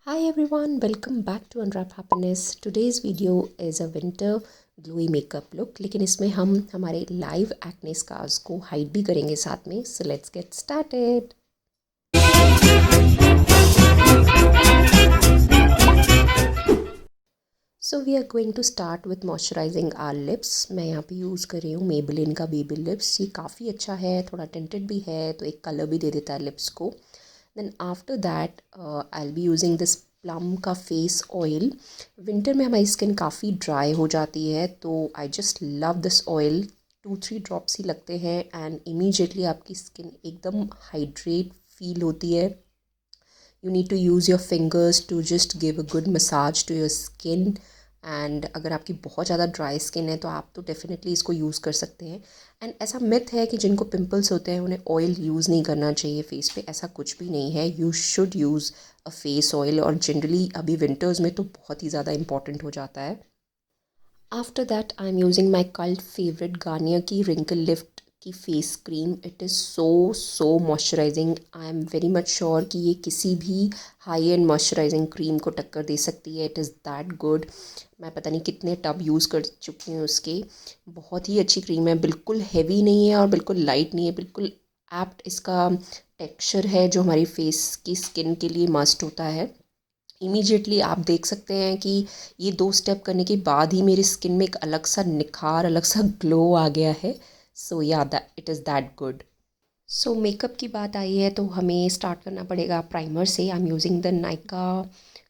Hi everyone, welcome back to UNWRAP Happiness. Today's video is a winter glowy makeup look, लेकिन इसमें हम हमारे live acne scars को hide भी करेंगे साथ में. So let's get started. So we are going to start with moisturizing our lips. मैं यहाँ पे यूज़ कर रही हूँ Maybelline का बेबी लिप्स. ये काफ़ी अच्छा है, थोड़ा tinted भी है, तो एक कलर भी दे देता है लिप्स को. Then after that I'll be using this plum का फेस ऑयल. विंटर में हमारी स्किन काफ़ी ड्राई हो जाती है, तो I just love this oil. 2-3 drops ही लगते हैं एंड इमीडिएटली आपकी स्किन एकदम हाइड्रेट फील होती है. You need to use your fingers to just give a good massage to your skin. And अगर आपकी बहुत ज़्यादा ड्राई स्किन है तो आप तो डेफिनेटली इसको यूज़ कर सकते हैं. एंड ऐसा मिथ है कि जिनको पिंपल्स होते हैं उन्हें ऑयल यूज़ नहीं करना चाहिए फेस पे. ऐसा कुछ भी नहीं है. You should use a face oil, और जनरली अभी विंटर्स में तो बहुत ही ज़्यादा इंपॉर्टेंट हो जाता है. After that I am using my cult favourite Garnier की रिंकल लिफ्ट की face cream. It is so moisturising. I am very much sure कि ये किसी भी हाई एंड मॉइस्चराइजिंग क्रीम को टक्कर दे सकती है. It is that good. मैं पता नहीं कितने टब यूज़ कर चुकी हूँ उसके. बहुत ही अच्छी क्रीम है. बिल्कुल हैवी नहीं है और बिल्कुल लाइट नहीं है. बिल्कुल एप्ट इसका टेक्सचर है जो हमारी फेस की स्किन के लिए मस्ट होता है. इमीडिएटली आप देख सकते हैं कि ये 2 स्टेप करने के बाद ही मेरी स्किन में एक अलग सा निखार, अलग सा ग्लो आ गया है. सो या that it is that good. So makeup की बात आई है तो हमें स्टार्ट करना पड़ेगा प्राइमर से. आई एम यूजिंग द नायका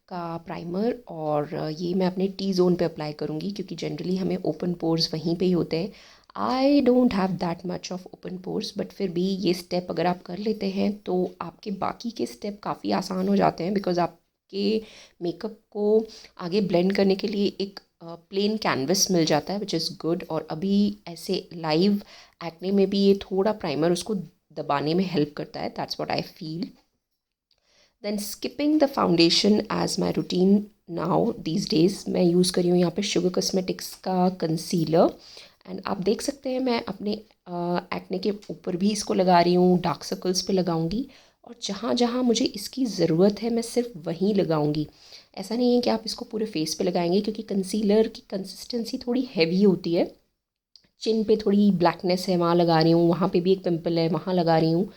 का प्राइमर, और ये मैं अपने टी जोन पे अप्लाई करूँगी क्योंकि जनरली हमें ओपन पोर्स वहीं पे ही होते हैं. I don't have that much of open pores, but फिर भी ये स्टेप अगर आप कर लेते हैं तो आपके बाकी के स्टेप काफ़ी आसान हो जाते हैं. बिकॉज आपके मेकअप को आगे ब्लेंड करने के लिए एक प्लेन कैनवस मिल जाता है, विच इज़ गुड. और अभी ऐसे लाइव एक्ने में भी ये थोड़ा प्राइमर उसको दबाने में हेल्प करता है. That's what I feel. Then skipping the foundation as my routine now these days. मैं यूज़ कर रही हूँ यहाँ पे शुगर कॉस्मेटिक्स का कंसीलर. एंड आप देख सकते हैं मैं अपने एक्ने के ऊपर भी इसको लगा रही हूँ. डार्क सर्कल्स पे लगाऊंगी, और जहाँ जहाँ मुझे इसकी ज़रूरत है मैं सिर्फ वहीं लगाऊंगी. ऐसा नहीं है कि आप इसको पूरे फेस पे लगाएंगे, क्योंकि कंसीलर की कंसिस्टेंसी थोड़ी हैवी होती है. चिन पे थोड़ी ब्लैकनेस है, वहाँ लगा रही हूँ. वहाँ पे भी एक पिंपल है, वहाँ लगा रही हूँ.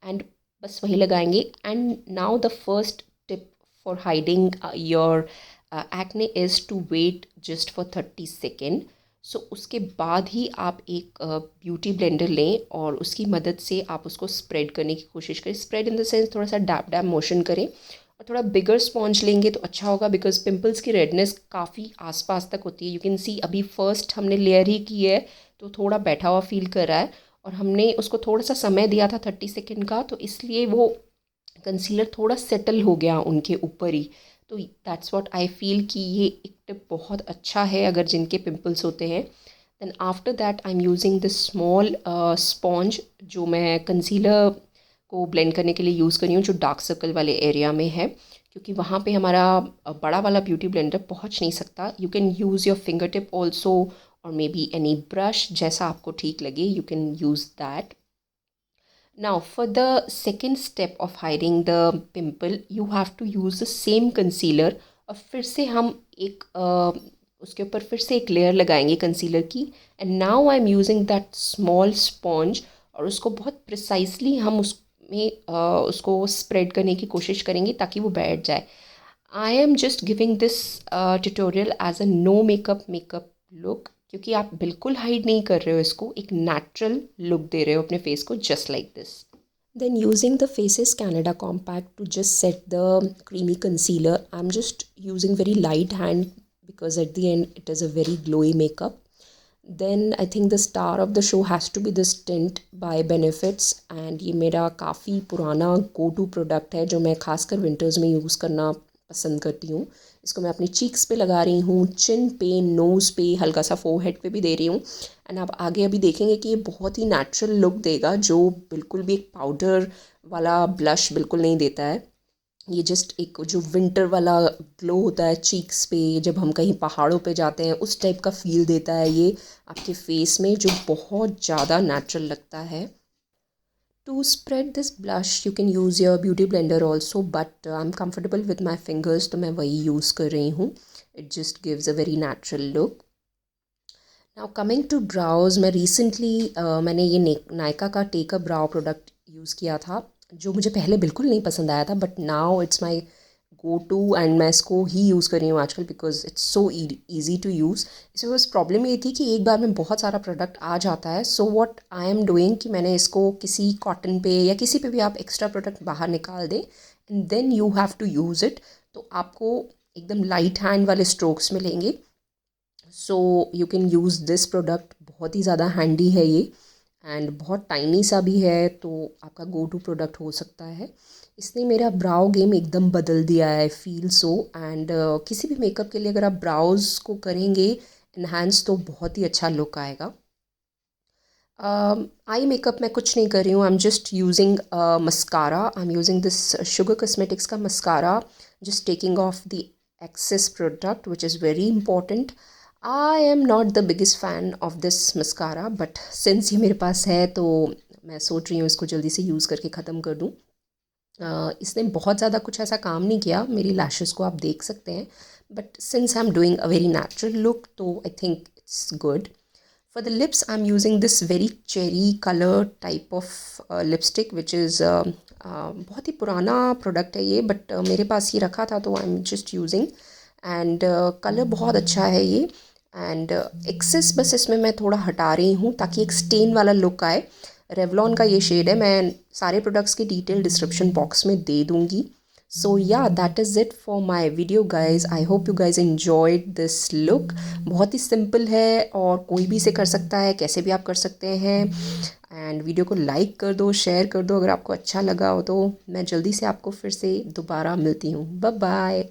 एंड बस वही लगाएंगे. And now the first tip for hiding your acne is to wait just for 30 second. So उसके बाद ही आप एक ब्यूटी ब्लेंडर लें और उसकी मदद से आप उसको स्प्रेड करने की कोशिश करें. स्प्रेड इन द सेंस थोड़ा सा डैप डैप मोशन करें. और थोड़ा बिगर स्पॉन्ज लेंगे तो अच्छा होगा, बिकॉज पिंपल्स की रेडनेस काफ़ी आसपास तक होती है. यू कैन सी अभी फर्स्ट हमने लेयर ही की है तो थोड़ा बैठा हुआ फील कर रहा है, और हमने उसको थोड़ा सा समय दिया था 30 सेकेंड का, तो इसलिए वो कंसीलर थोड़ा सेटल हो गया उनके ऊपर ही. तो दैट्स व्हाट आई फील कि ये एक टिप बहुत अच्छा है अगर जिनके पिंपल्स होते हैं. Then after that I am using this small sponge जो मैं कंसीलर को ब्लेंड करने के लिए यूज़ कर रही हूँ, जो डार्क सर्कल वाले एरिया में है, क्योंकि वहाँ पे हमारा बड़ा वाला ब्यूटी ब्लेंडर पहुँच नहीं सकता. You can use your finger tip also, और मे बी एनी ब्रश, जैसा आपको ठीक लगे you can use that. Now for the second step of hiding the pimple, you have to use the same concealer. और फिर से हम एक उसके ऊपर फिर से एक लेयर लगाएंगे कंसीलर की. And now I am using that small sponge, और उसको बहुत प्रिसाइसली हम उसको स्प्रेड करने की कोशिश करेंगे ताकि वो बैठ जाए. I am just giving this tutorial as a no makeup look, क्योंकि आप बिल्कुल हाइड नहीं कर रहे हो इसको, एक नेचुरल लुक दे रहे हो अपने फेस को, just like this. Then using the Faces Canada Compact to just set the creamy concealer, I'm just using very light hand because at the end it is a very glowy makeup. Then I think the star of the show has to be this tint by Benefits, and ये मेरा काफ़ी पुराना go to product है जो मैं खासकर winters में use करना पसंद करती हूँ. इसको मैं अपनी चीक्स पे लगा रही हूँ, चिन पे, नोज़ पे, हल्का सा फोरहेड पे भी दे रही हूँ. एंड आप आगे अभी देखेंगे कि ये बहुत ही नेचुरल लुक देगा, जो बिल्कुल भी एक पाउडर वाला ब्लश बिल्कुल नहीं देता है. ये जस्ट एक जो विंटर वाला ग्लो होता है चीक्स पे जब हम कहीं पहाड़ों पे जाते हैं, उस टाइप का फील देता है ये आपके फेस में, जो बहुत ज़्यादा नेचुरल लगता है. To spread this blush, you can use your beauty blender also, but I'm comfortable with my fingers, तो मैं वही use कर रही हूँ. It just gives a very natural look. Now coming to brows, मैं recently मैंने ये नायका का take a brow product use किया था, जो मुझे पहले बिल्कुल नहीं पसंद आया था, but now it's my go to and मैं इसको ही यूज़ कर रही हूँ आजकल because it's so easy to use. इसमें बस प्रॉब्लम ये थी कि एक बार में बहुत सारा प्रोडक्ट आ जाता है. So what I am doing कि मैंने इसको किसी कॉटन पे या किसी पे भी आप एक्स्ट्रा प्रोडक्ट बाहर निकाल दें and then you have to use it. तो आपको एकदम लाइट हैंड वाले स्ट्रोक्स मिलेंगे. So you can use this product. बहुत ही ज़्यादा हैंडी है ये एंड बहुत टाइनी सा भी है, तो आपका गो टू प्रोडक्ट हो सकता है. इसने मेरा ब्राउ गेम एकदम बदल दिया है, फील सो. एंड किसी भी मेकअप के लिए अगर आप ब्राउज को करेंगे इन्हांस तो बहुत ही अच्छा लुक आएगा. आई मेकअप मैं कुछ नहीं कर रही हूँ. I am just using mascara. I am using this Sugar Cosmetics का mascara, just taking off the excess product which is very important. I am not the biggest fan of this mascara, but since ये मेरे पास है तो मैं सोच रही हूँ इसको जल्दी से यूज़ करके ख़त्म कर दूँ. इसने बहुत ज़्यादा कुछ ऐसा काम नहीं किया. मेरी लैशेस को आप देख सकते हैं, but since I am doing a very natural look तो I think it's good. For the lips I am using this very cherry colour type of lipstick which is बहुत ही पुराना प्रोडक्ट है ये, बट मेरे पास ये रखा था तो आई am just using. And colour बहुत अच्छा है ये. एंड एक्सेस बस इसमें मैं थोड़ा हटा रही हूँ ताकि एक स्टेन वाला लुक आए. रेवलॉन का ये शेड है. मैं सारे प्रोडक्ट्स की डिटेल डिस्क्रिप्शन बॉक्स में दे दूँगी. सो या that is it for my video guys. I hope you guys enjoyed this look. बहुत ही सिंपल है और कोई भी इसे कर सकता है, कैसे भी आप कर सकते हैं. एंड वीडियो को लाइक कर दो, शेयर कर दो अगर आपको अच्छा लगा हो तो. मैं जल्दी से आपको फिर से दोबारा मिलती हूँ. Bye bye.